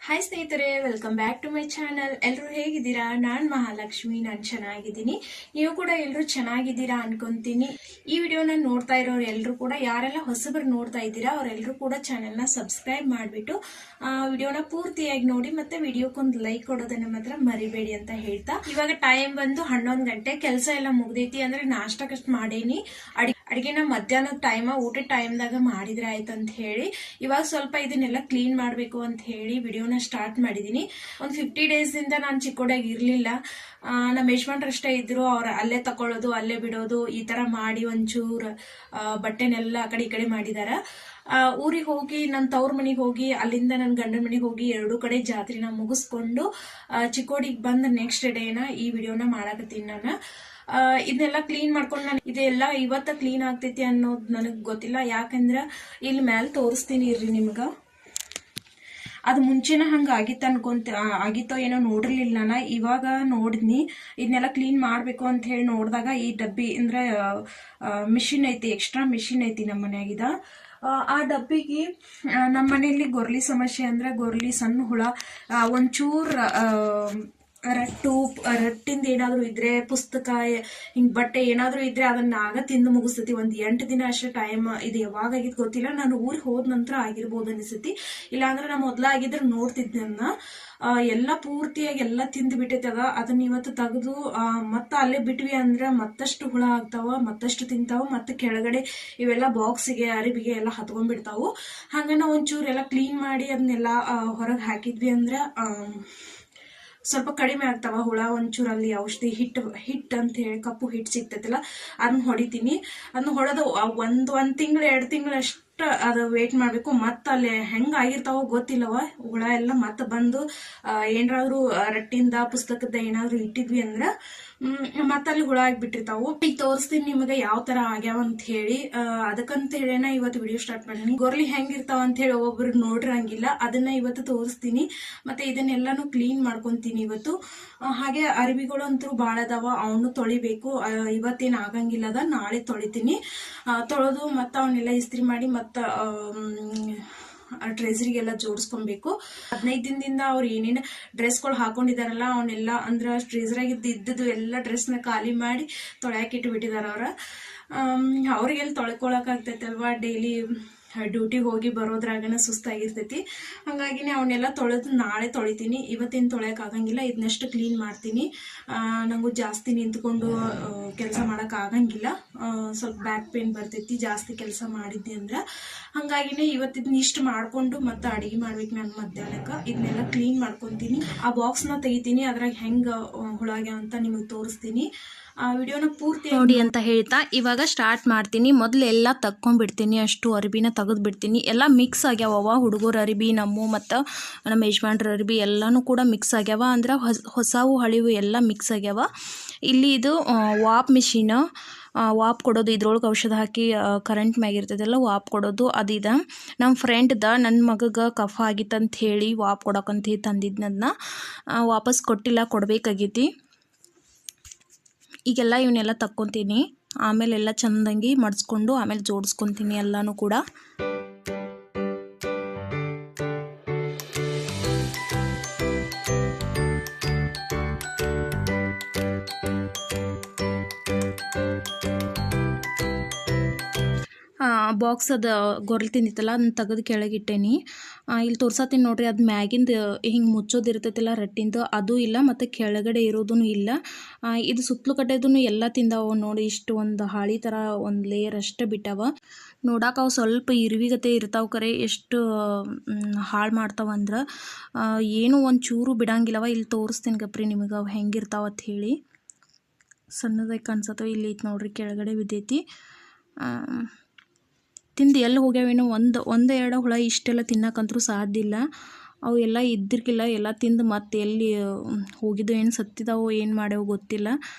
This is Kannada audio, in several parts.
ಹಾಯ್ ಸ್ನೇಹಿತರೆ, welcome back to my channel. ಎಲ್ಲರೂ ಹೇಗಿದ್ದೀರಾ? ನಾನು ಮಹಾಲಕ್ಷ್ಮಿ, ನಾನು ಚೆನ್ನಾಗಿದ್ದೀನಿ. ನೀವು ಕೂಡ ಎಲ್ಲರೂ ಚೆನ್ನಾಗಿದ್ದೀರಾ ಅನ್ಕೊಂತೀನಿ. ಈ ವಿಡಿಯೋನ ನೋಡ್ತಾ ಇರೋರು ಎಲ್ಲರೂ ಕೂಡ, ಯಾರೆಲ್ಲ ಹೊಸಬರು ನೋಡ್ತಾ ಇದ್ದೀರಾ ಅವರೆಲ್ಲರೂ ಕೂಡ ಚಾನೆಲ್ನ ಸಬ್ಸ್ಕ್ರೈಬ್ ಮಾಡಿಬಿಟ್ಟು ವಿಡಿಯೋನ ಪೂರ್ತಿಯಾಗಿ ನೋಡಿ, ಮತ್ತೆ ವಿಡಿಯೋಕ್ಕೊಂದು ಲೈಕ್ ಕೊಡೋದನ್ನ ಮಾತ್ರ ಮರಿಬೇಡಿ ಅಂತ ಹೇಳ್ತಾ, ಇವಾಗ ಟೈಮ್ ಬಂದು 11 ಗಂಟೆ. ಕೆಲಸ ಎಲ್ಲ ಮುಗ್ದೈತಿ. ಅಂದ್ರೆ ನಾಷ್ಟಕ್ಕಷ್ಟು ಮಾಡೇನಿ. ಅಡಿಗೆನ ಮಧ್ಯಾಹ್ನದ ಊಟದ ಟೈಮ್ದಾಗ ಮಾಡಿದ್ರೆ ಆಯ್ತು ಅಂತ ಹೇಳಿ ಇವಾಗ ಸ್ವಲ್ಪ ಇದನ್ನೆಲ್ಲ ಕ್ಲೀನ್ ಮಾಡಬೇಕು ಅಂತ ಹೇಳಿ ವಿಡಿಯೋನ ಸ್ಟಾರ್ಟ್ ಮಾಡಿದೀನಿ. ಒಂದು 50 ಡೇಸ್ ಇಂದ ನಾನು ಚಿಕ್ಕೋಡಾಗಿ ಇರ್ಲಿಲ್ಲ. ನಮ್ಮ ಯಜಮಾನ್ರಷ್ಟೇ ಇದ್ರು. ಅವ್ರ ಅಲ್ಲೇ ತಕೊಳ್ಳೋದು, ಅಲ್ಲೇ ಬಿಡೋದು, ಈ ತರ ಮಾಡಿ ಒಂಚೂರು ಬಟ್ಟೆನೆಲ್ಲ ಆ ಕಡೆ ಈ ಕಡೆ ಮಾಡಿದಾರ. ಊರಿಗೆ ಹೋಗಿ ನನ್ನ ತವ್ರ ಮನೆಗೆ ಹೋಗಿ, ಅಲ್ಲಿಂದ ನನ್ನ ಗಂಡನ ಮನೆಗೆ ಹೋಗಿ, ಎರಡೂ ಕಡೆ ಜಾತ್ರೆನ ಮುಗಿಸ್ಕೊಂಡು ಚಿಕ್ಕೋಡಿಗೆ ಬಂದ ನೆಕ್ಸ್ಟ್ ಡೇನ ಈ ವಿಡಿಯೋನ ಮಾಡಾಕತ್ತೀನಿ ನಾನು. ಇದನ್ನೆಲ್ಲ ಕ್ಲೀನ್ ಮಾಡ್ಕೊಂಡು ನಾನು ಇದೆಲ್ಲ ಇವತ್ತ ಕ್ಲೀನ್ ಆಗ್ತೈತಿ ಅನ್ನೋದು ನನಗೆ ಗೊತ್ತಿಲ್ಲ. ಯಾಕಂದ್ರ ಇಲ್ಲಿ ಮ್ಯಾಲ ತೋರಿಸ್ತೀನಿ ಇರ್ರಿ ನಿಮ್ಗ. ಅದು ಮುಂಚೆನ ಹಂಗ ಆಗಿತ್ತೋ ಏನೋ ನೋಡಿರ್ಲಿಲ್ಲ ನಾನು. ಇವಾಗ ನೋಡಿದ್ನಿ. ಇದನ್ನೆಲ್ಲ ಕ್ಲೀನ್ ಮಾಡ್ಬೇಕು ಅಂತ ಹೇಳಿ ನೋಡಿದಾಗ ಈ ಡಬ್ಬಿ ಅಂದ್ರೆ ಮಿಷಿನ್ ಐತಿ, ಎಕ್ಸ್ಟ್ರಾ ಮಿಷಿನ್ ಐತಿ ನಮ್ಮ ಮನ್ಯಾಗಿದ. ಆ ಡಬ್ಬಿಗೆ ನಮ್ಮ ಮನೆಯಲ್ಲಿ ಗೊರ್ಲಿ ಸಮಸ್ಯೆ ಅಂದ್ರೆ ಗೊರ್ಲಿ ಸಣ್ಣ ಹುಳ, ಒಂಚೂರ್ ರಟ್ಟಿಂದ ಏನಾದ್ರು ಇದ್ರೆ, ಪುಸ್ತಕ ಹಿಂಗ್ ಬಟ್ಟೆ ಏನಾದ್ರು ಇದ್ರೆ ಅದನ್ನ ಆಗ ತಿಂದು ಮುಗಿಸ್ತತಿ. 8 ದಿನ ಅಷ್ಟೇ ಟೈಮ್. ಇದು ಯಾವಾಗ ಆಗಿದ್ ಗೊತ್ತಿಲ್ಲ. ನಾನು ಊರಿಗೆ ಹೋದ ನಂತರ ಆಗಿರ್ಬೋದು ಅನಿಸ್ತತಿ. ಇಲ್ಲಾಂದ್ರೆ ನಾ ಮೊದ್ಲಾಗಿದ್ರೆ ನೋಡ್ತಿದ್ನ. ಎಲ್ಲ ಪೂರ್ತಿಯಾಗಿ ಎಲ್ಲ ತಿಂದು ಬಿಟ್ಟೈತದ. ಅದನ್ನ ಇವತ್ತು ತೆಗೆದು ಮತ್ತ ಅಲ್ಲೇ ಬಿಟ್ವಿ ಅಂದ್ರೆ ಮತ್ತಷ್ಟು ಹುಳ ಆಗ್ತಾವ, ಮತ್ತಷ್ಟು ತಿಂತಾವ, ಮತ್ತೆ ಕೆಳಗಡೆ ಇವೆಲ್ಲ ಬಾಕ್ಸಿಗೆ ಅರಿಬಿಗೆ ಎಲ್ಲ ಹತ್ಕೊಂಡ್ಬಿಡ್ತಾವು. ಹಂಗ ನಾವು ಒಂಚೂರು ಎಲ್ಲ ಕ್ಲೀನ್ ಮಾಡಿ ಅದನ್ನೆಲ್ಲ ಹೊರಗೆ ಹಾಕಿದ್ವಿ ಅಂದ್ರೆ ಸ್ವಲ್ಪ ಕಡಿಮೆ ಆಗ್ತಾವ ಹುಳ. ಒಂಚೂರು ಅಲ್ಲಿ ಔಷಧಿ ಹಿಟ್ ಅಂತ ಹೇಳಿ ಕಪ್ಪು ಹಿಟ್ ಸಿಗ್ತೈತಿಲ್ಲ, ಅದನ್ನ ಹೊಡಿತೀನಿ. ಅದನ್ನ ಹೊಡೆದು ಒಂದ್ ತಿಂಗಳು 2 ತಿಂಗಳು ಅಷ್ಟು ಅದು ವೇಟ್ ಮಾಡ್ಬೇಕು. ಮತ್ತ ಅಲ್ಲಿ ಹೆಂಗ ಆಗಿರ್ತಾವೋ ಗೊತ್ತಿಲ್ಲವ ಹುಳ ಎಲ್ಲ. ಮತ್ತ ಬಂದು ಏನಾದ್ರು ರಟ್ಟಿಂದ ಪುಸ್ತಕದ ಏನಾದ್ರು ಇಟ್ಟಿದ್ವಿ ಅಂದ್ರ ಮತ್ತ ಅಲ್ಲಿ ಹುಳ ಆಗಿಬಿಟ್ಟಿರ್ತಾವು. ಈಗ ತೋರಿಸ್ತೀನಿ ನಿಮಗೆ ಯಾವ ತರ ಆಗ್ಯಾವ ಅಂತ ಹೇಳಿ. ಅದಕ್ಕಂತ ಹೇಳೇನ ಇವತ್ತು ವಿಡಿಯೋ ಸ್ಟಾರ್ಟ್ ಮಾಡೀನಿ. ಗೊರ್ಲಿ ಹೆಂಗಿರ್ತಾವ ಅಂತ ಹೇಳಿ ಒಬ್ಬೊಬ್ರು ನೋಡಿರಂಗಿಲ್ಲ, ಅದನ್ನ ಇವತ್ತು ತೋರಿಸ್ತೀನಿ. ಮತ್ತೆ ಇದನ್ನೆಲ್ಲಾನು ಕ್ಲೀನ್ ಮಾಡ್ಕೊಂತೀನಿ ಇವತ್ತು. ಹಾಗೆ ಅರಿವಿಗಳು ಅಂತೂ ಬಾಳ ಅದಾವ, ಅವನು ತೊಳಿಬೇಕು. ಇವತ್ತೇನ್ ಆಗಂಗಿಲ್ಲ ಅದ, ನಾಳೆ ತೊಳಿತೀನಿ. ತೊಳೆದು ಮತ್ತ ಅವನ್ನೆಲ್ಲ ಇಸ್ತ್ರಿ ಮಾಡಿ ಮತ್ತ ಟ್ರೆಸರಿಗೆಲ್ಲ ಜೋಡಿಸ್ಕೊಬೇಕು. 15 ದಿನದಿಂದ ಅವ್ರು ಏನೇನು ಡ್ರೆಸ್ಗಳು ಹಾಕೊಂಡಿದಾರಲ್ಲ ಅವನ್ನೆಲ್ಲ ಅಂದ್ರ ಟ್ರೆಸರಾಗಿ ಇದ್ದದ್ದು ಎಲ್ಲ ಡ್ರೆಸ್ನ ಖಾಲಿ ಮಾಡಿ ತೊಳ್ಯಾಕಿಟ್ಟು ಬಿಟ್ಟಿದಾರ ಅವ್ರ. ಅವ್ರಿಗೆಲ್ಲ ತೊಳ್ಕೊಳಕ್ ಆಗ್ತೈತಲ್ವಾ, ಡೈಲಿ ಡ್ಯೂಟಿಗೆ ಹೋಗಿ ಬರೋದ್ರಾಗನ ಸುಸ್ತಾಗಿರ್ತೈತಿ. ಹಂಗಾಗಿನೇ ಅವನ್ನೆಲ್ಲ ತೊಳೆದು ನಾಳೆ ತೊಳಿತೀನಿ. ಇವತ್ತೇನು ತೊಳೆಯಕ್ ಆಗಂಗಿಲ್ಲ. ಇದನ್ನಷ್ಟು ಕ್ಲೀನ್ ಮಾಡ್ತೀನಿ. ನಂಗೂ ಜಾಸ್ತಿ ನಿಂತ್ಕೊಂಡು ಕೆಲಸ ಮಾಡಕ್ ಆಗಂಗಿಲ್ಲ. ಸ್ವಲ್ಪ ಬ್ಯಾಕ್ ಪೇನ್ ಬರ್ತೈತಿ ಜಾಸ್ತಿ ಕೆಲಸ ಮಾಡಿದ್ನಿ ಅಂದ್ರ. ಹಂಗಾಗಿನೇ ಇವತ್ತಿದ್ನ ಇಷ್ಟು ಮಾಡ್ಕೊಂಡು ಮತ್ತೆ ಅಡಿಗೆ ಮಾಡ್ಬೇಕು ನಾನು ಮಧ್ಯಾಹ್ನಕ್ಕೆ. ಇದನ್ನೆಲ್ಲ ಕ್ಲೀನ್ ಮಾಡ್ಕೊಂತೀನಿ. ಆ ಬಾಕ್ಸ್ನ ತೆಗಿತೀನಿ, ಅದ್ರಾಗ ಹೆಂಗ ಹುಳಾಗ್ಯಾವ ಅಂತ ನಿಮಗೆ ತೋರಿಸ್ತೀನಿ. ಆ ವಿಡಿಯೋನ ಪೂರ್ತಿ ನೋಡಿ ಅಂತ ಹೇಳ್ತಾ ಇವಾಗ ಸ್ಟಾರ್ಟ್ ಮಾಡ್ತೀನಿ. ಮೊದಲು ಎಲ್ಲ ತಕ್ಕೊಂಡ್ಬಿಡ್ತೀನಿ, ಅಷ್ಟು ಅರಿಬಿನ ತೆಗೆದ್ಬಿಡ್ತೀನಿ. ಎಲ್ಲ ಮಿಕ್ಸ್ ಆಗ್ಯಾವ, ಹುಡುಗರ ಅರಿಬಿ ಮತ್ತು ನಮ್ಮ ಯಜಮಾನ್ರ ಅರಿಬಿ ಎಲ್ಲನೂ ಕೂಡ ಮಿಕ್ಸ್ ಆಗ್ಯಾವ. ಅಂದ್ರೆ ಹೊಸವು ಹಳಿವು ಎಲ್ಲ ಮಿಕ್ಸ್ ಆಗ್ಯಾವ. ಇಲ್ಲಿ ಇದು ವಾಪ್ ಮಿಷಿನ್, ವಾಪ್ ಕೊಡೋದು, ಇದ್ರೊಳಗೆ ಔಷಧ ಹಾಕಿ ಕರೆಂಟ್ ಮ್ಯಾಗ ಇರ್ತದೆಲ್ಲ ವಾಪ್ ಕೊಡೋದು ಅದಿದೆ. ನಮ್ಮ ಫ್ರೆಂಡ್ದ ನನ್ನ ಮಗಗೆ ಕಫ ಆಗಿತ್ತಂತ ಹೇಳಿ ವಾಪ್ ಕೊಡೋಕಂತ ಹೇಳಿ ತಂದಿದ್ನದನ್ನ ವಾಪಸ್ ಕೊಟ್ಟಿಲ್ಲ, ಕೊಡಬೇಕಾಗೈತಿ. ಈಗೆಲ್ಲ ಇವನ್ನೆಲ್ಲ ತಕ್ಕೊತೀನಿ. ಆಮೇಲೆ ಎಲ್ಲ ಚೆಂದಂಗಿ ಮಡಿಸ್ಕೊಂಡು ಆಮೇಲೆ ಜೋಡಿಸ್ಕೊತೀನಿ ಎಲ್ಲನೂ ಕೂಡ. ಬಾಕ್ಸ್ ಅದು ಗೊರ್ಲಿ ತಿಂದಿತ್ತಲ್ಲ ಅದನ್ನ ತೆಗೆದು ಕೆಳಗಿಟ್ಟೇನಿ. ಇಲ್ಲಿ ತೋರ್ಸತ್ತೀನಿ ನೋಡ್ರಿ. ಅದು ಮ್ಯಾಗಿಂದ ಹಿಂಗೆ ಮುಚ್ಚೋದು ಇರ್ತೈತಿಲ್ಲ ರಟ್ಟಿಂದು, ಅದು ಇಲ್ಲ, ಮತ್ತು ಕೆಳಗಡೆ ಇರೋದೂ ಇಲ್ಲ. ಇದು ಸುತ್ತಲೂ ಕಟ್ಟೆದೂ ಎಲ್ಲ ತಿಂದಾವ ನೋಡಿ. ಇಷ್ಟು ಒಂದು ಹಾಳಿ ಥರ ಒಂದು ಲೇಯರ್ ಅಷ್ಟೇ ಬಿಟ್ಟಾವ. ನೋಡಕ್ಕೆ ಅವು ಸ್ವಲ್ಪ ಇರುವಿಗತೆ ಇರ್ತಾವೆ, ಕರೆ ಎಷ್ಟು ಹಾಳು ಮಾಡ್ತಾವಂದ್ರೆ ಏನು ಒಂದು ಚೂರು ಬಿಡಂಗಿಲ್ಲವ. ಇಲ್ಲಿ ತೋರಿಸ್ತೀನಿ ಗಪ್ರಿ ನಿಮಗೆ ಅವು ಹೆಂಗಿರ್ತಾವ ಅಂತ ಹೇಳಿ. ಸಣ್ಣದಾಗಿ ಕಾಣಿಸತ್ತವ. ಇಲ್ಲಿ ಐತೆ ನೋಡ್ರಿ, ಕೆಳಗಡೆ ಬಿದ್ದೈತಿ. ತಿಂದು ಎಲ್ಲಿ ಹೋಗ್ಯಾವೇನೋ, ಒಂದು ಎರಡು ಹುಳ ಇಷ್ಟೆಲ್ಲ ತಿನ್ನಕ್ಕಂತರೂ ಸಾಧ್ಯ ಇಲ್ಲ. ಅವು ಎಲ್ಲ ಇದ್ದಿರ್ಕಿಲ್ಲ, ಎಲ್ಲ ತಿಂದು ಮತ್ತೆ ಎಲ್ಲಿ ಹೋಗಿದ್ದು, ಏನು ಸತ್ತಿದಾವೋ ಏನು ಮಾಡ್ಯಾವೋ ಗೊತ್ತಿಲ್ಲ.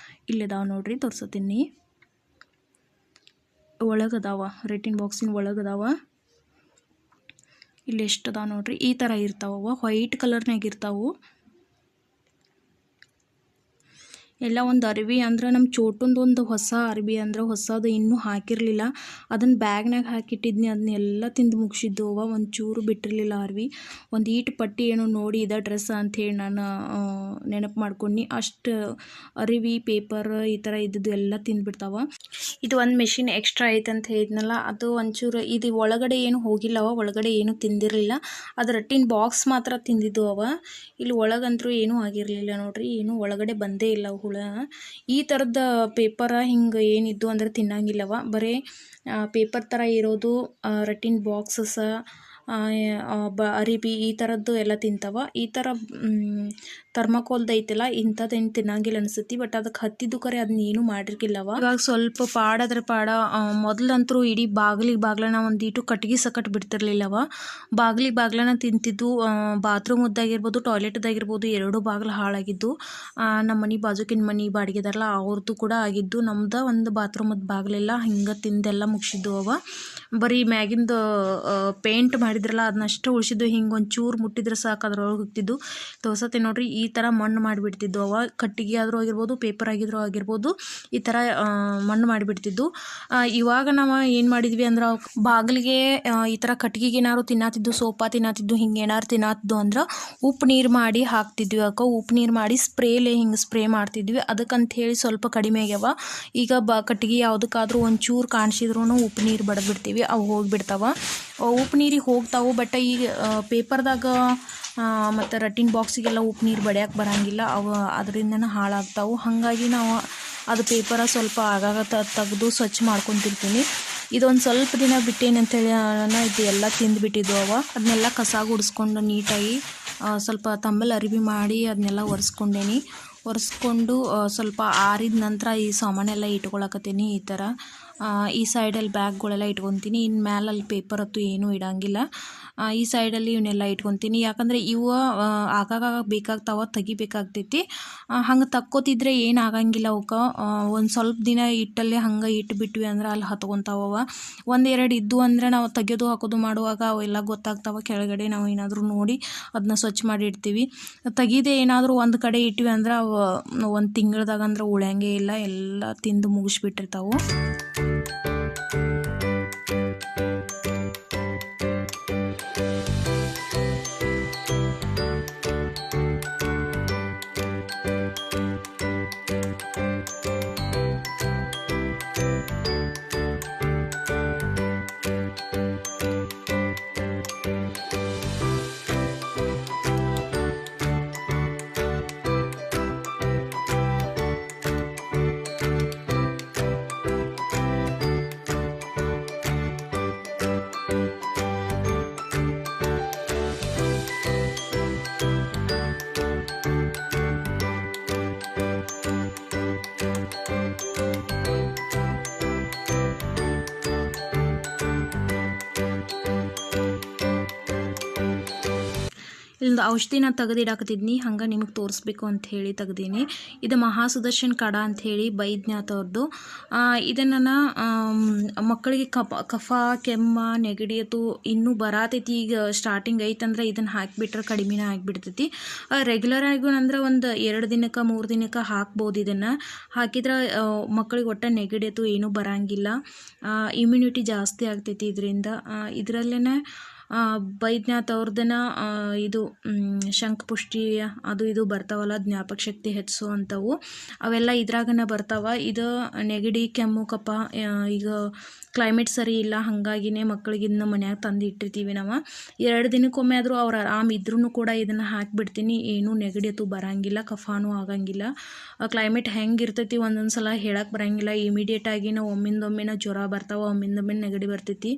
ಇಲ್ಲಿದಾವೆ ನೋಡ್ರಿ, ತೋರ್ಸತ್ತೀನಿ. ಒಳಗದಾವ, ರೇಟಿನ್ ಬಾಕ್ಸಿನ ಒಳಗದಾವ. ಇಲ್ಲಿ ಎಷ್ಟು ಅದಾವ ನೋಡ್ರಿ. ಈ ಥರ ಇರ್ತಾವ, ವೈಟ್ ಕಲರ್ನಾಗ ಇರ್ತಾವೆ. ಎಲ್ಲ ಒಂದು ಅರಿವಿ ಅಂದ್ರೆ ನಮ್ಮ ಚೋಟುಂದು ಒಂದು ಹೊಸ ಅರಿವಿ ಅಂದ್ರೆ ಹೊಸದು ಇನ್ನೂ ಹಾಕಿರಲಿಲ್ಲ. ಅದನ್ನು ಬ್ಯಾಗ್ನಾಗ ಹಾಕಿಟ್ಟಿದ್ನಿ. ಅದನ್ನೆಲ್ಲ ತಿಂದು ಮುಗಿಸಿದ್ದು ಅವ, ಒಂಚೂರು ಬಿಟ್ಟಿರಲಿಲ್ಲ ಅರಿವಿ. ಒಂದು ಈಟು ಪಟ್ಟಿ ಏನೋ ನೋಡಿ ಇದ ಡ್ರೆಸ್ ಅಂಥೇಳಿ ನಾನು ನೆನಪು ಮಾಡ್ಕೊಂಡು ಅಷ್ಟು ಅರಿವಿ ಪೇಪರ್ ಈ ಥರ ಇದ್ದದ್ದು ಎಲ್ಲ ತಿಂದುಬಿಡ್ತಾವ. ಇದು ಒಂದು ಮೆಷಿನ್ ಎಕ್ಸ್ಟ್ರಾ ಐತೆ ಅಂತ ಹೇಳಿದ್ನಲ್ಲ, ಅದು ಒಂಚೂರು ಇದು ಒಳಗಡೆ ಏನು ಹೋಗಿಲ್ಲವ, ಒಳಗಡೆ ಏನು ತಿಂದಿರಲಿಲ್ಲ. ಅದು ರಟ್ಟಿನ ಬಾಕ್ಸ್ ಮಾತ್ರ ತಿಂದಿದ್ದು ಅವ. ಇಲ್ಲಿ ಒಳಗಂತರೂ ಏನೂ ಆಗಿರಲಿಲ್ಲ ನೋಡ್ರಿ, ಏನೂ ಒಳಗಡೆ ಬಂದೇ ಇಲ್ಲ ಹುಳ. ಈ ಥರದ ಪೇಪರ ಹಿಂಗೆ ಏನಿದ್ದು ಅಂದ್ರೆ ತಿನ್ನಂಗಿಲ್ಲವ. ಬರೀ ಪೇಪರ್ ಥರ ಇರೋದು ರಟ್ಟಿನ ಬಾಕ್ಸಸ ಅರಿಬಿ ಈ ಥರದ್ದು ಎಲ್ಲ ತಿಂತಾವ. ಈ ಥರ ಥರ್ಮಾಕೋಲ್ದು ಐತಲ್ಲ ಇಂಥದ್ದೇನು ತಿನ್ನಂಗಿಲ್ಲ ಅನಿಸುತ್ತೆ. ಬಟ್ ಅದಕ್ಕೆ ಹತ್ತಿದ್ದು ಕರೆ ಅದನ್ನ ಏನೂ ಮಾಡಿರ್ಕಿಲ್ಲವ. ಇವಾಗ ಸ್ವಲ್ಪ ಪಾಡಾದ್ರೆ ಪಾಡ. ಮೊದಲಂತರೂ ಇಡೀ ಬಾಗ್ಲನ ಒಂದೀಟು ಕಟ್ಗೆ ಸಕಟ್ ಬಿಡ್ತಿರ್ಲಿಲ್ಲವ. ಬಾಗ್ಲನ ತಿಂತಿದ್ದು. ಬಾತ್ರೂಮ್ದಾಗಿರ್ಬೋದು ಟಾಯ್ಲೆಟ್ದಾಗಿರ್ಬೋದು ಎರಡೂ ಬಾಗಿಲು ಹಾಳಾಗಿದ್ದು. ನಮ್ಮ ಮನೆ ಬಾಜುಕಿನ ಮನೆ ಬಾಡಿಗೆದಾರಲ್ಲ ಅವ್ರದ್ದು ಕೂಡ ಆಗಿದ್ದು. ನಮ್ದು ಒಂದು ಬಾತ್ರೂಮದ ಬಾಗಿಲೆಲ್ಲ ಹಿಂಗೆ ತಿಂದೆಲ್ಲ ಮುಗಿಸಿದ್ದು ಅವ. ಬರೀ ಮ್ಯಾಗಿಂದು ಪೇಂಟ್ ಮಾಡಿದ್ರಲ್ಲ ಅದನ್ನಷ್ಟು ಉಳಿಸಿದ್ದು. ಹಿಂಗೆ ಒಂಚೂರು ಮುಟ್ಟಿದ್ರೆ ಸಾಕು ಅದ್ರೊಳಗೆ ಹೋಗ್ತಿದ್ದು. ತೋರ್ಸತ್ತೆ ನೋಡ್ರಿ, ಈ ಥರ ಮಣ್ಣು ಮಾಡಿಬಿಡ್ತಿದ್ದು ಅವ. ಕಟ್ಟಿಗೆ ಆದರೂ ಆಗಿರ್ಬೋದು, ಪೇಪರ್ ಆಗಿರ್ಬೋದು, ಈ ಥರ ಮಣ್ಣು ಮಾಡಿಬಿಡ್ತಿದ್ದು. ಇವಾಗ ನಾವು ಏನು ಮಾಡಿದ್ವಿ ಅಂದ್ರೆ ಬಾಗಿಲಿಗೆ ಈ ಥರ ಕಟ್ಟಿಗೆಗೆ ಏನಾದ್ರು ತಿನ್ನತ್ತಿದ್ದು, ಸೋಪ ತಿನ್ನತ್ತಿದ್ದು, ಹಿಂಗೆ ಏನಾರು ತಿನ್ನತ್ತಿದ್ದು ಅಂದ್ರೆ ಉಪ್ಪು ನೀರು ಮಾಡಿ ಹಾಕ್ತಿದ್ವಿ. ಉಪ್ಪು ನೀರು ಮಾಡಿ ಹಿಂಗೆ ಸ್ಪ್ರೇ ಮಾಡ್ತಿದ್ವಿ. ಅದಕ್ಕಂತ ಹೇಳಿ ಸ್ವಲ್ಪ ಕಡಿಮೆ ಆಗ್ಯಾವ. ಈಗ ಕಟ್ಟಿಗೆ ಯಾವುದಕ್ಕಾದ್ರೂ ಒಂಚೂರು ಕಾಣಿಸಿದ್ರೂ ಉಪ್ಪು ನೀರು ಬಡಿದ್ಬಿಡ್ತೀವಿ, ಅವು ಹೋಗಿಬಿಡ್ತಾವ. ಉಪ್ಪು ನೀರಿಗೆ ಹೋಗ್ತಾವೆ. ಬಟ್ ಈಗ ಪೇಪರ್ದಾಗ ಮತ್ತು ರಟ್ಟಿನ ಬಾಕ್ಸಿಗೆಲ್ಲ ಉಪ್ಪು ನೀರು ಬಡಿಯೋಕೆ ಬರೋಂಗಿಲ್ಲ, ಅವು ಅದರಿಂದನೇ ಹಾಳಾಗ್ತಾವೆ. ಹಾಗಾಗಿ ನಾವು ಅದು ಪೇಪರ ಸ್ವಲ್ಪ ಆಗಾಗ ತೆಗೆದು ಸ್ವಚ್ಛ ಮಾಡ್ಕೊತಿರ್ತೀನಿ. ಇದೊಂದು ಸ್ವಲ್ಪ ದಿನ ಬಿಟ್ಟೇನಂತೇಳಿ ಇದು ಎಲ್ಲ ತಿಂದುಬಿಟ್ಟಿದ್ದು ಅವ. ಅದನ್ನೆಲ್ಲ ಕಸ ಗುಡಿಸ್ಕೊಂಡು ನೀಟಾಗಿ ಸ್ವಲ್ಪ ತಂಬಲ್ ಅರಿವಿ ಮಾಡಿ ಅದನ್ನೆಲ್ಲ ಒರೆಸ್ಕೊಂಡು ಸ್ವಲ್ಪ ಆರಿದ ನಂತರ ಈ ಸಾಮಾನೆಲ್ಲ ಇಟ್ಕೊಳಕತ್ತೀನಿ. ಈ ಥರ ಈ ಸೈಡಲ್ಲಿ ಬ್ಯಾಗ್ಗಳೆಲ್ಲ ಇಟ್ಕೊತೀನಿ. ಇನ್ನು ಮ್ಯಾಲಲ್ಲಿ ಪೇಪರ್ ಅಂತೂ ಏನೂ ಇಡೋಂಗಿಲ್ಲ. ಈ ಸೈಡಲ್ಲಿ ಇವನ್ನೆಲ್ಲ ಇಟ್ಕೊತೀನಿ. ಯಾಕಂದರೆ ಇವು ಆಗಾಗ ಬೇಕಾಗ್ತಾವ, ತೆಗಿಬೇಕಾಗ್ತೈತಿ. ಹಂಗೆ ತಕ್ಕೋತಿದ್ರೆ ಏನು ಆಗಂಗಿಲ್ಲ ಅವಕ್ಕೆ. ಒಂದು ಸ್ವಲ್ಪ ದಿನ ಇಟ್ಟಲ್ಲೇ ಹಂಗೆ ಇಟ್ಬಿಟ್ವಿ ಅಂದ್ರೆ ಅಲ್ಲಿ ಹತ್ಕೊತಾವ. ಒಂದೆರಡು ಇದ್ದು ಅಂದರೆ ನಾವು ತೆಗೆಯೋದು ಹಾಕೋದು ಮಾಡುವಾಗ ಅವೆಲ್ಲ ಗೊತ್ತಾಗ್ತಾವ. ಕೆಳಗಡೆ ನಾವು ಏನಾದರೂ ನೋಡಿ ಅದನ್ನ ಸ್ವಚ್ಛ ಮಾಡಿ ಇಡ್ತೀವಿ. ತೆಗೀದೆ ಏನಾದರೂ ಒಂದು ಕಡೆ ಇಟ್ವಿ ಅಂದ್ರೆ ಅವು ಒಂದು ತಿಂಗಳದಾಗ ಅಂದ್ರೆ ಉಳಿಯಂಗೇ ಇಲ್ಲ, ಎಲ್ಲ ತಿಂದು ಮುಗಿಸ್ಬಿಟ್ಟಿರ್ತಾವೆ. ಇಲ್ಲೊಂದು ಔಷಧಿನ ತೆಗೆದಿಡಾಕತ್ತಿದ್ನಿ, ಹಂಗೆ ನಿಮಗೆ ತೋರಿಸ್ಬೇಕು ಅಂತ ಹೇಳಿ ತೆಗ್ದೀನಿ. ಇದು ಮಹಾಸುದರ್ಶನ್ ಕಡ ಅಂಥೇಳಿ ಬೈದ್ನಾಥ್ ಅವ್ರದ್ದು. ಇದನ್ನು ಮಕ್ಕಳಿಗೆ ಕಫ ಕೆಮ್ಮ ನೆಗಡಿ ಅದು ಇನ್ನೂ ಬರತೈತಿ. ಈಗ ಸ್ಟಾರ್ಟಿಂಗ್ ಐತಂದ್ರೆ ಇದನ್ನು ಹಾಕಿಬಿಟ್ರೆ ಕಡಿಮೆನೇ ಆಗಿಬಿಡ್ತೈತಿ. ರೆಗ್ಯುಲರ್ ಆಗಿ ಅಂದ್ರೆ ಒಂದು 2 ದಿನಕ್ಕೆ 3 ದಿನಕ್ಕೆ ಹಾಕ್ಬೋದು. ಇದನ್ನು ಹಾಕಿದ್ರೆ ಮಕ್ಕಳಿಗೆ ಒಟ್ಟು ನೆಗಡಿ ಅದು ಏನೂ ಬರೋಂಗಿಲ್ಲ. ಇಮ್ಯುನಿಟಿ ಜಾಸ್ತಿ ಆಗ್ತೈತಿ ಇದರಿಂದ. ಇದರಲ್ಲೇ ಬೈದ್ನಾಥ್ ಅವ್ರದ್ದನ್ನ ಇದು ಶಂಖಪುಷ್ಟಿ ಅದು ಇದು ಬರ್ತಾವಲ್ಲ, ಜ್ಞಾಪಕ ಶಕ್ತಿ ಹೆಚ್ಚಿಸುವಂಥವು, ಅವೆಲ್ಲ ಇದ್ರಾಗನ ಬರ್ತಾವ. ಇದು ನೆಗಡಿ ಕೆಮ್ಮು ಕಫ, ಈಗ ಕ್ಲೈಮೇಟ್ ಸರಿ ಇಲ್ಲ, ಹಾಗಾಗಿನೇ ಮಕ್ಕಳಿಗೆ ಇದನ್ನ ಮನ್ಯಾಗ ತಂದು ಇಟ್ಟಿರ್ತೀವಿ ನಾವು. 2 ದಿನಕ್ಕೊಮ್ಮೆ ಆದರೂ ಅವ್ರು ಆರಾಮ ಇದ್ರೂ ಕೂಡ ಇದನ್ನು ಹಾಕಿಬಿಡ್ತೀನಿ. ಏನೂ ನೆಗಡಿ ಅದು ಬರೋಂಗಿಲ್ಲ, ಕಫಾನೂ ಆಗಂಗಿಲ್ಲ. ಕ್ಲೈಮೇಟ್ ಹೆಂಗೆ ಇರ್ತೈತಿ ಒಂದೊಂದು ಸಲ ಹೇಳಕ್ಕೆ ಬರೋಂಗಿಲ್ಲ. ಇಮಿಡಿಯೇಟಾಗಿ ನಾವು ಒಮ್ಮಿಂದೊಮ್ಮೆನ ಜ್ವರ ಬರ್ತಾವೆ, ಒಮ್ಮಿಂದೊಮ್ಮೆ ನೆಗಡಿ ಬರ್ತೈತಿ.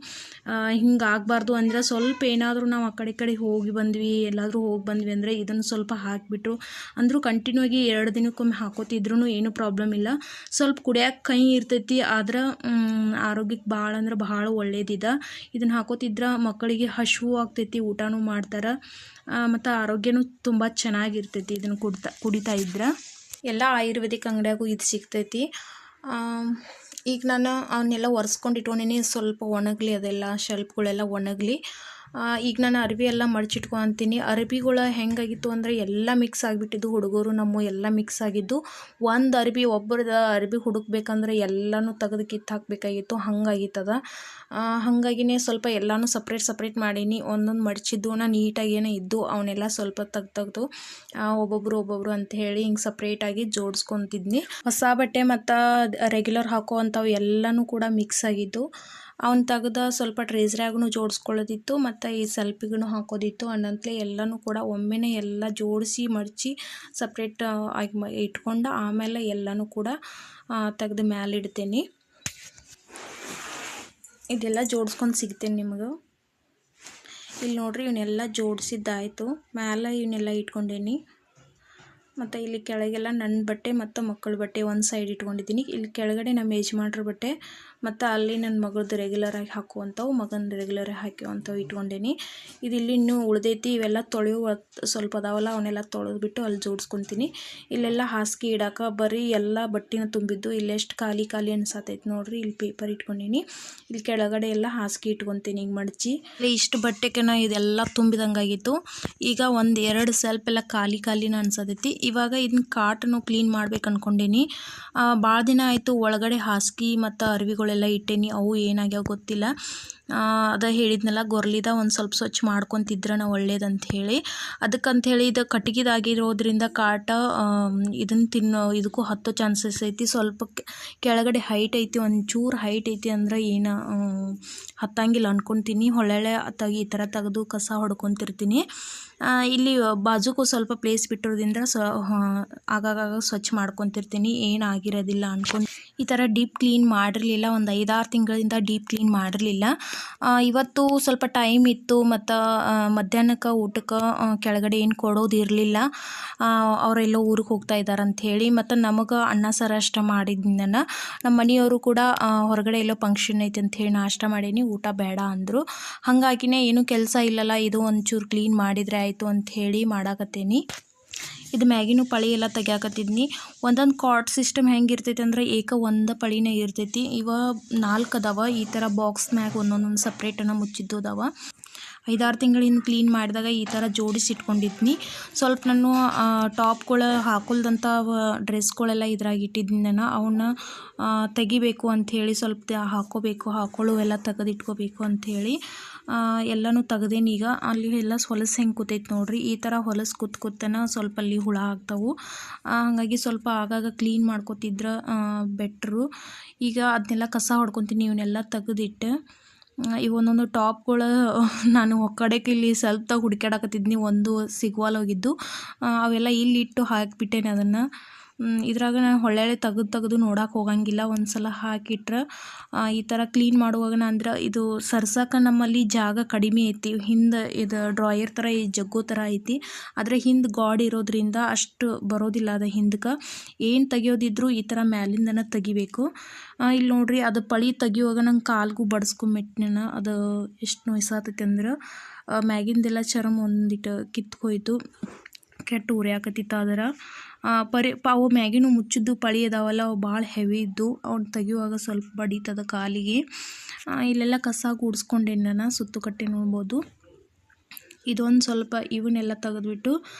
ಹಿಂಗೆ ಆಗಬಾರ್ದು ಅಂದರೆ ಸ್ವಲ್ಪ ಏನಾದರೂ ನಾವು ಆ ಕಡೆ ಹೋಗಿ ಬಂದ್ವಿ, ಎಲ್ಲಾದರೂ ಹೋಗಿ ಬಂದ್ವಿ ಅಂದರೆ ಇದನ್ನು ಸ್ವಲ್ಪ ಹಾಕಿಬಿಟ್ಟು ಅಂದರೂ ಕಂಟಿನ್ಯೂ ಆಗಿ 2 ದಿನಕ್ಕೊಮ್ಮೆ ಹಾಕೋತಿದ್ರೂ ಏನೂ ಪ್ರಾಬ್ಲಮ್ ಇಲ್ಲ. ಸ್ವಲ್ಪ ಕುಡಿಯೋಕೆ ಕಹಿ ಇರ್ತೈತಿ, ಆದ್ರೆ ಆರೋಗ್ಯಕ್ಕೆ ಭಾಳ ಅಂದ್ರೆ ಭಾಳ ಒಳ್ಳೇದಿದೆ. ಇದನ್ನು ಹಾಕೋತಿದ್ರೆ ಮಕ್ಕಳಿಗೆ ಹಸಿವು ಆಗ್ತೈತಿ, ಊಟನೂ ಮಾಡ್ತಾರೆ, ಮತ್ತು ಆರೋಗ್ಯನೂ ತುಂಬ ಚೆನ್ನಾಗಿರ್ತೈತಿ ಇದನ್ನು ಕುಡಿತಾ ಇದ್ರೆ. ಎಲ್ಲ ಆಯುರ್ವೇದಿಕ್ ಅಂಗಡಿಯಾಗೂ ಇದು ಸಿಗ್ತೈತಿ. ಈಗ ನಾನು ಅವನ್ನೆಲ್ಲ ಒರೆಸ್ಕೊಂಡು ಇಟ್ಕೊಂಡೀನಿ. ಸ್ವಲ್ಪ ಒಣಗಲಿ, ಅದೆಲ್ಲ ಶೆಲ್ಫ್ಗಳೆಲ್ಲ ಒಣಗಲಿ. ಈಗ ನಾನು ಅರ್ಬಿ ಎಲ್ಲ ಮಡಚಿಟ್ಕೊತೀನಿ. ಅರ್ಬಿಗಳು ಹೆಂಗಾಗಿತ್ತು ಅಂದರೆ ಎಲ್ಲ ಮಿಕ್ಸ್ ಆಗಿಬಿಟ್ಟಿದ್ದು, ಹುಡುಗರು ನಮ್ಮ ಎಲ್ಲ ಮಿಕ್ಸ್ ಆಗಿದ್ದು. ಒಂದು ಅರ್ಬಿ ಒಬ್ಬರದ ಅರ್ಬಿ ಹುಡುಕ್ಬೇಕಂದ್ರೆ ಎಲ್ಲನೂ ತೆಗೆದು ಕಿತ್ತು ಹಾಕಬೇಕಾಗಿತ್ತು, ಹಂಗಾಗಿತ್ತದ. ಹಾಗಾಗಿನೇ ಸ್ವಲ್ಪ ಎಲ್ಲನೂ ಸಪ್ರೇಟ್ ಮಾಡೀನಿ. ಒಂದೊಂದು ಮಡಚಿದ್ದು ನೀಟಾಗಿ ಏನೋ ಇದ್ದು ಅವನ್ನೆಲ್ಲ ಸ್ವಲ್ಪ ತೆಗ್ದು ಒಬ್ಬೊಬ್ರು ಅಂತ ಹೇಳಿ ಹಿಂಗೆ ಸಪ್ರೇಟಾಗಿ ಜೋಡಿಸ್ಕೊತಿದ್ನಿ. ಹೊಸ ಬಟ್ಟೆ ಮತ್ತು ರೆಗ್ಯುಲರ್ ಹಾಕೋ ಅಂಥವು ಎಲ್ಲನೂ ಕೂಡ ಮಿಕ್ಸ್ ಆಗಿದ್ದು. ಅವ್ನು ತೆಗ್ದು ಸ್ವಲ್ಪ ಟ್ರೇಸ್ರಾಗೂ ಜೋಡಿಸ್ಕೊಳ್ಳೋದಿತ್ತು ಮತ್ತು ಈ ಸೆಲ್ಫಿಗೂ ಹಾಕೋದಿತ್ತು. ಅನ್ನಂತಲೇ ಎಲ್ಲನೂ ಕೂಡ ಒಮ್ಮೆನೇ ಎಲ್ಲ ಜೋಡಿಸಿ ಮಡಚಿ ಸಪ್ರೇಟ್ ಆಗಿ ಇಟ್ಕೊಂಡು ಆಮೇಲೆ ಎಲ್ಲನೂ ಕೂಡ ತೆಗೆದು ಮ್ಯಾಲೆ ಇಡ್ತೇನೆ. ಇದೆಲ್ಲ ಜೋಡಿಸ್ಕೊಂಡು ಸಿಗ್ತೇನೆ ನಿಮಗೆ. ಇಲ್ಲಿ ನೋಡ್ರಿ, ಇವನ್ನೆಲ್ಲ ಜೋಡಿಸಿದ್ದಾಯಿತು. ಮ್ಯಾಲೆ ಇವನ್ನೆಲ್ಲ ಇಟ್ಕೊಂಡೇನಿ. ಮತ್ತು ಇಲ್ಲಿ ಕೆಳಗೆಲ್ಲ ನನ್ನ ಬಟ್ಟೆ ಮತ್ತು ಮಕ್ಕಳ ಬಟ್ಟೆ ಒಂದು ಸೈಡ್ ಇಟ್ಕೊಂಡಿದ್ದೀನಿ. ಇಲ್ಲಿ ಕೆಳಗಡೆ ನಮ್ಮ ಯಜಮಾನ್ರ ಬಟ್ಟೆ ಮತ್ತು ಅಲ್ಲಿ ನನ್ನ ಮಗಳದ್ದು ರೆಗ್ಯುಲರಾಗಿ ಹಾಕುವಂಥವು, ಮಗನ ರೆಗ್ಯುಲರಾಗಿ ಹಾಕುವಂಥವು ಇಟ್ಕೊಂಡೇನಿ. ಇದಿಲ್ಲಿ ಇನ್ನೂ ಉಳ್ದೈತಿ. ಇವೆಲ್ಲ ತೊಳೆಯುವ ಸ್ವಲ್ಪ ಅದಾವಲ್ಲ, ಅವನ್ನೆಲ್ಲ ತೊಳೆದ್ಬಿಟ್ಟು ಅಲ್ಲಿ ಜೋಡಿಸ್ಕೊತೀನಿ. ಇಲ್ಲೆಲ್ಲ ಹಾಸಿಗೆ ಇಡಾಕ ಬರೀ ಎಲ್ಲ ಬಟ್ಟೆನ ತುಂಬಿದ್ದು. ಇಲ್ಲೆಷ್ಟು ಖಾಲಿ ಅನ್ಸತೈತಿ ನೋಡ್ರಿ. ಇಲ್ಲಿ ಪೇಪರ್ ಇಟ್ಕೊಂಡೀನಿ. ಇಲ್ಲಿ ಕೆಳಗಡೆ ಎಲ್ಲ ಹಾಸಿಗೆ ಇಟ್ಕೊತೀನಿ ಹಿಂಗೆ ಮಡಚಿ. ಇಲ್ಲಿ ಇಷ್ಟು ಬಟ್ಟೆಗೆನ ಇದೆಲ್ಲ ತುಂಬಿದಂಗಾಗಿತ್ತು. ಈಗ ಒಂದು 2 ಸೆಲ್ಫ್ ಎಲ್ಲ ಖಾಲಿ ಅನ್ಸತೈತಿ. ಇವಾಗ ಇದನ್ನ ಕಾಟನ್ನು ಕ್ಲೀನ್ ಮಾಡ್ಬೇಕು ಅನ್ಕೊಂಡೇನಿ. ಭಾಳ ದಿನ ಆಯಿತು ಒಳಗಡೆ ಹಾಸಿಗೆ ಮತ್ತು ಅರ್ವಿಗಳೆಲ್ಲ ಇಟ್ಟೇನಿ. ಅವು ಏನಾಗ್ಯಾವ ಗೊತ್ತಿಲ್ಲ. ಅದ ಹೇಳಿದ್ನಲ್ಲ, ಗೊರ್ಲಿದ ಒಂದು ಸ್ವಲ್ಪ ಸ್ವಚ್ಛ ಮಾಡ್ಕೊತಿದ್ರೆ ನಾವು ಒಳ್ಳೇದಂತ ಹೇಳಿ. ಅದಕ್ಕಂಥೇಳಿ ಇದು ಕಟ್ಟಿಗೆದಾಗಿರೋದ್ರಿಂದ ಕಾಟ ಇದಕ್ಕೂ ಹತ್ತೋ ಚಾನ್ಸಸ್ ಐತಿ. ಸ್ವಲ್ಪ ಕೆಳಗಡೆ ಹೈಟ್ ಐತಿ, ಒಂಚೂರು ಹೈಟ್ ಐತಿ ಅಂದ್ರೆ ಏನು ಹತ್ತಂಗಿಲ್ಲ ಅನ್ಕೊತೀನಿ. ಹೊಳ್ಳೆ ಈ ಥರ ತೆಗೆದು ಕಸ ಹೊಡ್ಕೊತಿರ್ತೀನಿ. ಇಲ್ಲಿ ಬಾಜುಗೂ ಸ್ವಲ್ಪ ಪ್ಲೇಸ್ ಬಿಟ್ಟಿರೋದ್ರಿಂದ ಆಗಾಗ ಸ್ವಚ್ಛ ಮಾಡ್ಕೊತಿರ್ತೀನಿ. ಏನಾಗಿರೋದಿಲ್ಲ ಅನ್ಕೊಂಡು ಈ ಥರ ಡೀಪ್ ಕ್ಲೀನ್ ಮಾಡಿರಲಿಲ್ಲ. ಒಂದು 5-6 ತಿಂಗಳಿಂದ ಡೀಪ್ ಕ್ಲೀನ್ ಮಾಡಿರಲಿಲ್ಲ. ಇವತ್ತು ಸ್ವಲ್ಪ ಟೈಮ್ ಇತ್ತು ಮತ್ತು ಮಧ್ಯಾಹ್ನಕ್ಕೆ ಊಟಕ್ಕೆ ಕೆಳಗಡೆ ಏನು ಕೊಡೋದಿರಲಿಲ್ಲ. ಅವರೆಲ್ಲೋ ಊರಿಗೆ ಹೋಗ್ತಾ ಇದ್ದಾರೆ ಅಂಥೇಳಿ. ಮತ್ತು ನಮಗೆ ಅನ್ನ ಸಾರು ಅಷ್ಟ ಮಾಡಿದ್ನ ನಮ್ಮ ಮನೆಯವರು ಕೂಡ ಹೊರಗಡೆ ಎಲ್ಲೋ ಫಂಕ್ಷನ್ ಐತೆ ಅಂಥೇಳಿ ನಾಷ್ಟ ಮಾಡೀನಿ. ಊಟ ಬೇಡ ಅಂದರು. ಹಾಗಾಗಿನೇ ಏನೂ ಕೆಲಸ ಇಲ್ಲಲ್ಲ, ಇದು ಒಂಚೂರು ಕ್ಲೀನ್ ಮಾಡಿದರೆ ಆಯಿತು ಅಂಥೇಳಿ ಮಾಡಾಕತ್ತೀನಿ. ಇದು ಮ್ಯಾಗಿನೂ ಪಳಿ ಎಲ್ಲ ತೆಗಿಯಾಕತ್ತಿದ್ನಿ. ಒಂದೊಂದು ಕಾಟ್ ಸಿಸ್ಟಮ್ ಹೆಂಗಿರ್ತೈತಿ ಅಂದ್ರೆ ಒಂದು ಪಳಿನೇ ಇರ್ತೈತಿ. ಇವ 4 ಅದಾವ. ಈ ಥರ ಬಾಕ್ಸ್ ಮ್ಯಾಗ ಒಂದೊಂದೊಂದು ಸಪ್ರೇಟನ್ನು ಮುಚ್ಚಿದ್ದು ಅದಾವ. 5-6 ತಿಂಗಳಿಂದ ಕ್ಲೀನ್ ಮಾಡಿದಾಗ ಈ ಥರ ಜೋಡಿಸಿಟ್ಕೊಂಡಿದ್ನಿ. ಸ್ವಲ್ಪ ನಾನು ಟಾಪ್ಗಳು ಹಾಕೊಳ್ದಂಥ ಡ್ರೆಸ್ಗಳೆಲ್ಲ ಇದ್ರಾಗ ಇಟ್ಟಿದ್ದೀನಿ. ನಾನು ಅವನ್ನ ತೆಗಿಬೇಕು ಅಂಥೇಳಿ ಸ್ವಲ್ಪ ಹಾಕೊಳ್ಳುವೆಲ್ಲ ತೆಗೆದಿಟ್ಕೋಬೇಕು ಅಂಥೇಳಿ ಎಲ್ಲನೂ ತೆಗ್ದೇನಿ. ಈಗ ಅಲ್ಲಿ ಎಲ್ಲ ಹೊಲಸು ಹೆಂಗೆ ಕೂತೈತೆ ನೋಡ್ರಿ. ಈ ಥರ ಹೊಲಸು ಕೂತನ ಸ್ವಲ್ಪ ಅಲ್ಲಿ ಹುಳ ಆಗ್ತಾವು. ಹಾಗಾಗಿ ಸ್ವಲ್ಪ ಆಗಾಗ ಕ್ಲೀನ್ ಮಾಡ್ಕೊತಿದ್ರೆ ಬೆಟ್ರು. ಈಗ ಅದನ್ನೆಲ್ಲ ಕಸ ಹೊಡ್ಕೊತೀನಿ. ಇವನ್ನೆಲ್ಲ ತೆಗೆದಿಟ್ಟು ಇವೊಂದೊಂದು ಟಾಪ್ಗಳು ನಾನು ಒಕ್ಕಡೆಗೆ ಇಲ್ಲಿ ಸ್ವಲ್ಪದಾಗ ಹುಡುಕಾಡಕತ್ತಿದ್ನಿ, ಒಂದು ಸಿಗುವಲ್ಲ ಹೋಗಿದ್ದು. ಅವೆಲ್ಲ ಇಲ್ಲಿಟ್ಟು ಹಾಕಿಬಿಟ್ಟೇನೆ. ಅದನ್ನು ಇದ್ರಾಗ ನಾನು ಹೊಳ್ಳೆ ತೆಗೆದು ನೋಡಕ್ಕೆ ಹೋಗಂಗಿಲ್ಲ. ಒಂದು ಸಲ ಹಾಕಿಟ್ರೆ ಈ ಥರ ಕ್ಲೀನ್ ಮಾಡುವಾಗ ಅಂದ್ರೆ ಇದು ಸರ್ಸಕ್ಕೆ ನಮ್ಮಲ್ಲಿ ಜಾಗ ಕಡಿಮೆ ಐತಿ. ಹಿಂದೆ ಇದು ಡ್ರಾಯರ್ ಥರ ಈ ಜಗ್ಗೋ ಥರ ಐತಿ. ಆದರೆ ಹಿಂದೆ ಗಾಡ್ ಇರೋದ್ರಿಂದ ಅಷ್ಟು ಬರೋದಿಲ್ಲ. ಅದು ಹಿಂದಕ್ಕೆ ಏನು ತೆಗಿಯೋದಿದ್ರು ಈ ಥರ ಮ್ಯಾಲಿಂದನೇ ತೆಗಿಬೇಕು. ಇಲ್ಲಿ ನೋಡ್ರಿ, ಅದು ಪಳಿ ತೆಗಿಯುವಾಗ ನಂಗೆ ಕಾಲ್ಗೂ ಬಡಿಸ್ಕೊಂಬಿಟ್ನ. ಅದು ಎಷ್ಟು ನೋಯ್ಸಾತೈತಿ ಅಂದ್ರೆ ಮ್ಯಾಗಿಂದೆಲ್ಲ ಚರ್ಮ ಒಂದಿಟ್ಟು ಕಿತ್ಕೋಯ್ತು, ಕೆಟ್ಟು ಉರಿಯಾಕತ್ತಿತ್ತು. ಅದರ ಅವು ಮ್ಯಾಗಿನೂ ಮುಚ್ಚಿದ್ದು ಪಳಿ ಅದಾವಲ್ಲ, ಅವು ಭಾಳ ಹೆವಿ ಇದ್ದು. ಅವ್ನು ತೆಗಿಯುವಾಗ ಸ್ವಲ್ಪ ಬಡೀತದ ಕಾಲಿಗೆ. ಇಲ್ಲೆಲ್ಲ ಕಸ ಗೂಡಿಸ್ಕೊಂಡೇನಿ ನಾನು. ಸುತ್ತುಕಟ್ಟೆ ನೋಡ್ಬೋದು. ಇದೊಂದು ಸ್ವಲ್ಪ ಇವನ್ನೆಲ್ಲ ತೆಗೆದ್ಬಿಟ್ಟು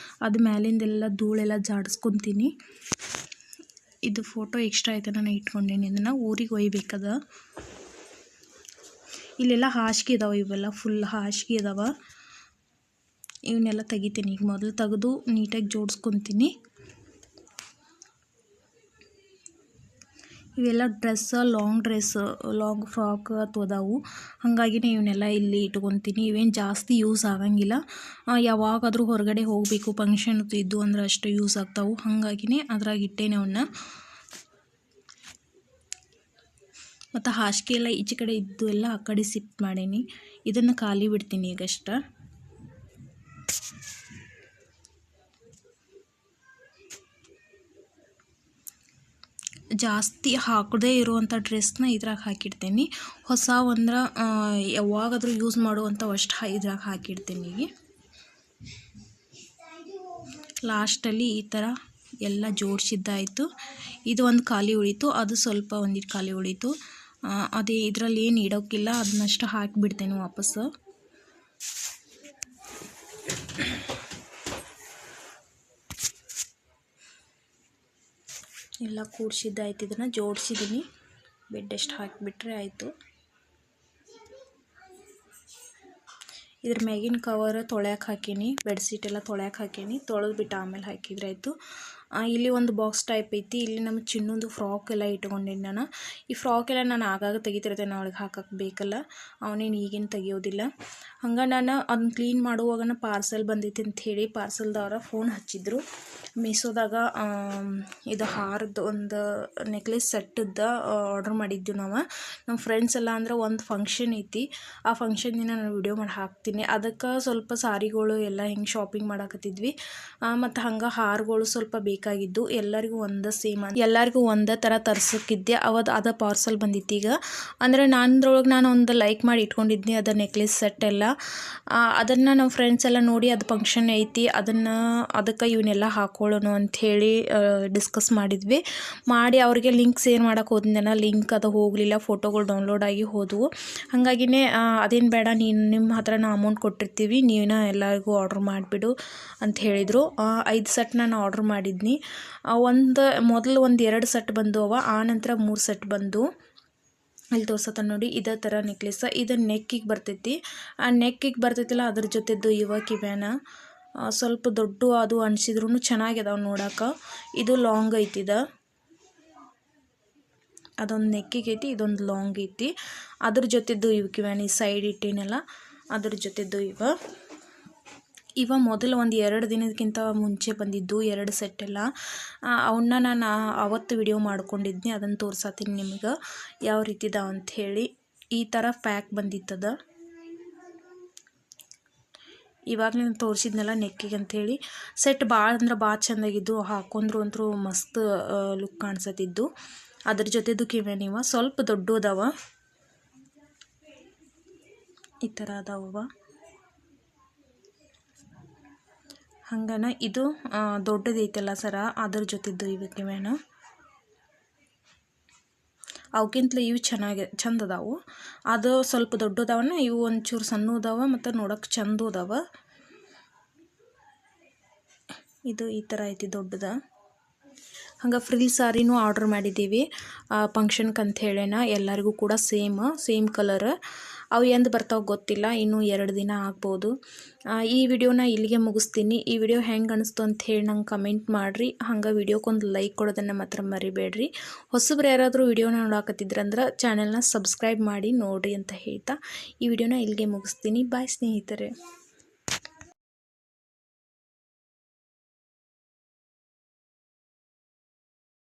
ಅದು ಮ್ಯಾಲಿಂದೆಲ್ಲ ಧೂಳೆಲ್ಲ ಜಾಡಿಸ್ಕೊತೀನಿ. ಇದು ಫೋಟೋ ಎಕ್ಸ್ಟ್ರಾ ಐತೆ, ನಾನು ಇಟ್ಕೊಂಡೇನಿ. ಇದನ್ನು ಊರಿಗೆ ಒಯ್ಬೇಕದ. ಇಲ್ಲೆಲ್ಲ ಹಾಸಿಗೆ ಇದಾವೆ. ಇವೆಲ್ಲ ಫುಲ್ ಹಾಸಿಗೆ ಇದಾವೆ. ಇವನ್ನೆಲ್ಲ ತೆಗಿತೀನಿ. ಈಗ ಮೊದಲು ತೆಗೆದು ನೀಟಾಗಿ ಜೋಡಿಸ್ಕೊತೀನಿ. ಇವೆಲ್ಲ ಲಾಂಗ್ ಫ್ರಾಕ್ ಅದಾವು. ಹಾಗಾಗಿನೇ ಇವನ್ನೆಲ್ಲ ಇಲ್ಲಿ ಇಟ್ಕೊತೀನಿ. ಇವೇನು ಜಾಸ್ತಿ ಯೂಸ್ ಆಗಂಗಿಲ್ಲ. ಯಾವಾಗಾದರೂ ಹೊರಗಡೆ ಹೋಗಬೇಕು, ಫಂಕ್ಷನ್ ಇದ್ದು ಅಂದ್ರೆ ಅಷ್ಟು ಯೂಸ್ ಆಗ್ತಾವೆ. ಹಾಗಾಗಿನೇ ಅದ್ರಾಗ ಇಟ್ಟೇನೆ ಅವನ್ನ. ಮತ್ತು ಹಾಸಿಗೆ ಎಲ್ಲ ಈಚೆ ಕಡೆ ಇದ್ದು ಎಲ್ಲ ಆ ಕಡೆ ಶಿಫ್ಟ್ ಮಾಡೀನಿ. ಇದನ್ನು ಖಾಲಿ ಬಿಡ್ತೀನಿ ಈಗಷ್ಟ. ಜಾಸ್ತಿ ಹಾಕದೇ ಇರುವಂಥ ಡ್ರೆಸ್ನ ಇದ್ರಾಗ ಹಾಕಿಡ್ತೀನಿ. ಹೊಸವಂದ್ರೆ ಯಾವಾಗಾದರೂ ಯೂಸ್ ಮಾಡುವಂಥವು ಅಷ್ಟು ಇದ್ರಾಗ ಹಾಕಿಡ್ತೀನಿ. ಲಾಸ್ಟಲ್ಲಿ ಈ ಥರ ಎಲ್ಲ ಜೋಡಿಸಿದ್ದಾಯಿತು. ಇದು ಒಂದು ಖಾಲಿ ಉಳಿತು, ಅದು ಸ್ವಲ್ಪ ಒಂದಿಟ್ಟು ಖಾಲಿ ಉಳಿತು. ಅದೇ ಇದರಲ್ಲಿ ಏನು ಇಡೋಕ್ಕಿಲ್ಲ, ಅದನ್ನಷ್ಟು ಹಾಕಿಬಿಡ್ತೇನೆ ವಾಪಸ್ಸು. ಎಲ್ಲ ಕೂಡಿಸಿದ್ದಾಯ್ತು. ಇದನ್ನು ಜೋಡಿಸಿದ್ದೀನಿ. ಬೆಡ್ ಎಷ್ಟು ಹಾಕಿಬಿಟ್ರೆ ಆಯಿತು. ಇದ್ರ ಮ್ಯಾಗಿನ ಕವರ್ ತೊಳ್ಯಾಕೆ ಹಾಕೀನಿ, ಬೆಡ್ಶೀಟ್ ಎಲ್ಲ ತೊಳ್ಯಾಕೆ ಹಾಕೀನಿ. ತೊಳೆದ್ಬಿಟ್ಟು ಆಮೇಲೆ ಹಾಕಿದ್ರೆ ಆಯಿತು. ಇಲ್ಲಿ ಒಂದು ಬಾಕ್ಸ್ ಟೈಪ್ ಐತಿ. ಇಲ್ಲಿ ನಮ್ಮ ಚಿನ್ನೊಂದು ಫ್ರಾಕ್ ಎಲ್ಲ ಇಟ್ಕೊಂಡಿನಿ ನಾನು. ಈ ಫ್ರಾಕ್ ಎಲ್ಲ ನಾನು ಆಗಾಗ ತೆಗಿತಿರ್ತೇನೆ, ಅವಳಿಗೆ ಹಾಕಕ್ಕೆ ಬೇಕಲ್ಲ, ಅವನೇನು ಈಗೇನು ತೆಗಿಯೋದಿಲ್ಲ. ಹಂಗೆ ನಾನು ಅದನ್ನ ಕ್ಲೀನ್ ಮಾಡುವಾಗ ಪಾರ್ಸೆಲ್ ಬಂದೈತಿ ಅಂಥೇಳಿ ಪಾರ್ಸೆಲ್ದವ್ರ ಫೋನ್ ಹಚ್ಚಿದ್ರು. ಮೀಸೋದಾಗ ಇದು ಹಾರದ್ದು ಒಂದು ನೆಕ್ಲೆಸ್ ಸೆಟ್ಟದ್ದು ಆರ್ಡ್ರ್ ಮಾಡಿದ್ದು ನಾವು. ನಮ್ಮ ಫ್ರೆಂಡ್ಸ್ ಎಲ್ಲ ಅಂದ್ರೆ ಒಂದು ಫಂಕ್ಷನ್ ಐತಿ, ಆ ಫಂಕ್ಷನ್ನಿನ ನಾನು ವಿಡಿಯೋ ಮಾಡಿ ಹಾಕ್ತೀನಿ. ಅದಕ್ಕೆ ಸ್ವಲ್ಪ ಸಾರಿಗಳು ಎಲ್ಲ ಹಿಂಗೆ ಶಾಪಿಂಗ್ ಮಾಡಾಕತ್ತಿದ್ವಿ. ಮತ್ತು ಹಂಗೆ ಹಾರಗಳು ಸ್ವಲ್ಪ ಬೇಕಾಗಿದ್ದು. ಎಲ್ಲರಿಗೂ ಒಂದೇ ಥರ ತರ್ಸೋಕ್ಕಿದ್ದೆ. ಅದ ಪಾರ್ಸಲ್ ಬಂದಿತ್ತು ಈಗ. ಅಂದರೆ ನಾನು ಒಂದು ಲೈಕ್ ಮಾಡಿ ಇಟ್ಕೊಂಡಿದ್ನಿ ಅದು ನೆಕ್ಲೆಸ್ ಸೆಟ್ ಎಲ್ಲ. ಅದನ್ನು ನಮ್ಮ ಫ್ರೆಂಡ್ಸ್ ಎಲ್ಲ ನೋಡಿ ಅದು ಫಂಕ್ಷನ್ ಐತಿ, ಅದಕ್ಕೆ ಇವನ್ನೆಲ್ಲ ಹಾಕೊಳ್ಳೋಣ ಅಂಥೇಳಿ ಡಿಸ್ಕಸ್ ಮಾಡಿದ್ವಿ. ಅವ್ರಿಗೆ ಲಿಂಕ್ ಶೇರ್ ಮಾಡೋಕೆ ಹೋದ್ನ, ಲಿಂಕ್ ಅದು ಹೋಗಲಿಲ್ಲ, ಫೋಟೋಗಳು ಡೌನ್ಲೋಡ್ ಆಗಿ ಹೋದವು. ಹಾಗಾಗಿನೇ ಅದೇನು ಬೇಡ, ನಿಮ್ಮ ಹತ್ರ ನಾವು ಅಮೌಂಟ್ ಕೊಟ್ಟಿರ್ತೀವಿ, ನೀವಿನ ಎಲ್ಲರಿಗೂ ಆರ್ಡ್ರ್ ಮಾಡಿಬಿಡು ಅಂತ ಹೇಳಿದರು. 5 ಸೆಟ್ ನಾನು ಆರ್ಡ್ರ್ ಮಾಡಿದ್ನಿ. ಮೊದಲು 2 ಸೆಟ್ ಬಂದು ಆ ನಂತರ 3 ಸೆಟ್ ಬಂದು. ಇಲ್ಲಿ ತೋರ್ಸತ್ತ ನೋಡಿ, ಇದೇ ಥರ ನೆಕ್ಲೆಸ್. ಇದು ನೆಕ್ಕಿಗೆ ಬರ್ತೈತಿ. ನೆಕ್ಕಿಗೆ ಬರ್ತೈತಿಲ್ಲ, ಅದ್ರ ಜೊತೆದ್ದು ಇವ ಕಿವ್ಯಾನ ಸ್ವಲ್ಪ ದೊಡ್ಡ ಅದು ಅನಿಸಿದ್ರು ಚೆನ್ನಾಗಿದಾವೆ ನೋಡೋಕೆ. ಇದು ಲಾಂಗ್ ಐತಿ. ಅದೊಂದು ನೆಕ್ಕಿಗೆ ಐತಿ, ಇದೊಂದು ಲಾಂಗ್ ಐತಿ. ಅದ್ರ ಜೊತೆದ್ದು ಇವು ಕಿವ್ಯಾನ ಈ ಸೈಡ್ ಇಟ್ಟಿನಲ್ಲ, ಅದ್ರ ಜೊತೆದ್ದು ಇವ ಮೊದಲು 2 ದಿನಕ್ಕಿಂತ ಮುಂಚೆ ಬಂದಿದ್ದು 2 ಸೆಟ್ ಎಲ್ಲ. ಅವನ್ನ ನಾನು ಅವತ್ತು ವಿಡಿಯೋ ಮಾಡ್ಕೊಂಡಿದ್ನಿ, ಅದನ್ನು ತೋರ್ಸತ್ತೀನಿ ನಿಮ್ಗೆ ಯಾವ ರೀತಿ ಇದಾವೆ ಅಂಥೇಳಿ. ಈ ಥರ ಪ್ಯಾಕ್ ಬಂದಿತ್ತದ. ಇವಾಗ ನಾನು ತೋರಿಸಿದ್ನಲ್ಲ ನೆಕ್ಕಿಗೆ ಅಂಥೇಳಿ. ಸೆಟ್ ಭಾಳ ಚೆಂದಾಗಿದ್ದು, ಹಾಕೊಂಡ್ರು ಅಂತೂ ಮಸ್ತ್ ಲುಕ್ ಕಾಣಿಸತ್ತಿದ್ದು. ಅದ್ರ ಜೊತೆದು ಕಿವ್ಯಾನಿವ ಸ್ವಲ್ಪ ದೊಡ್ಡ ಅದಾವ, ಈ ಥರ ಅದಾವ. ಹಂಗನ ಇದು ದೊಡ್ಡದೈತಲ್ಲ ಸರ, ಅದ್ರ ಜೊತೆದ್ದು ಇವು ಕಿವ್ಯಾನ. ಅವಕ್ಕಿಂತಲೂ ಇವು ಚಂದ ಅದಾವು. ಅದು ಸ್ವಲ್ಪ ದೊಡ್ಡದವನ, ಇವು ಒಂಚೂರು ಸಣ್ಣ ಅದಾವ ಮತ್ತು ನೋಡೋಕೆ ಚಂದ ಅದಾವ. ಇದು ಈ ಥರ ಐತಿ ದೊಡ್ಡದ. ಹಂಗೆ ಫ್ರಿಲ್ ಸಾರಿನೂ ಆರ್ಡ್ರ್ ಮಾಡಿದ್ದೀವಿ ಫಂಕ್ಷನ್ಗೆ ಅಂಥೇಳೇನ. ಎಲ್ಲರಿಗೂ ಕೂಡ ಸೇಮ್ ಕಲರ್. ಅವು ಎಂದು ಬರ್ತಾವೆ ಗೊತ್ತಿಲ್ಲ, ಇನ್ನೂ 2 ದಿನ ಆಗ್ಬೋದು. ಈ ವಿಡಿಯೋನ ಇಲ್ಲಿಗೆ ಮುಗಿಸ್ತೀನಿ. ಈ ವಿಡಿಯೋ ಹೆಂಗೆ ಅನಿಸ್ತು ಅಂಥೇಳಿ ನಂಗೆ ಕಮೆಂಟ್ ಮಾಡಿರಿ. ಹಂಗೆ ವಿಡಿಯೋಕ್ಕೊಂದು ಲೈಕ್ ಕೊಡೋದನ್ನು ಮಾತ್ರ ಮರಿಬೇಡ್ರಿ. ಹೊಸಬ್ರು ಯಾರಾದರೂ ವಿಡಿಯೋನ ನೋಡಾಕತ್ತಿದ್ರಂದ್ರೆ ಚಾನೆಲ್ನ ಸಬ್ಸ್ಕ್ರೈಬ್ ಮಾಡಿ ನೋಡಿರಿ ಅಂತ ಹೇಳ್ತಾ ಈ ವಿಡಿಯೋನ ಇಲ್ಲಿಗೆ ಮುಗಿಸ್ತೀನಿ. ಬಾಯ್ ಸ್ನೇಹಿತರೆ.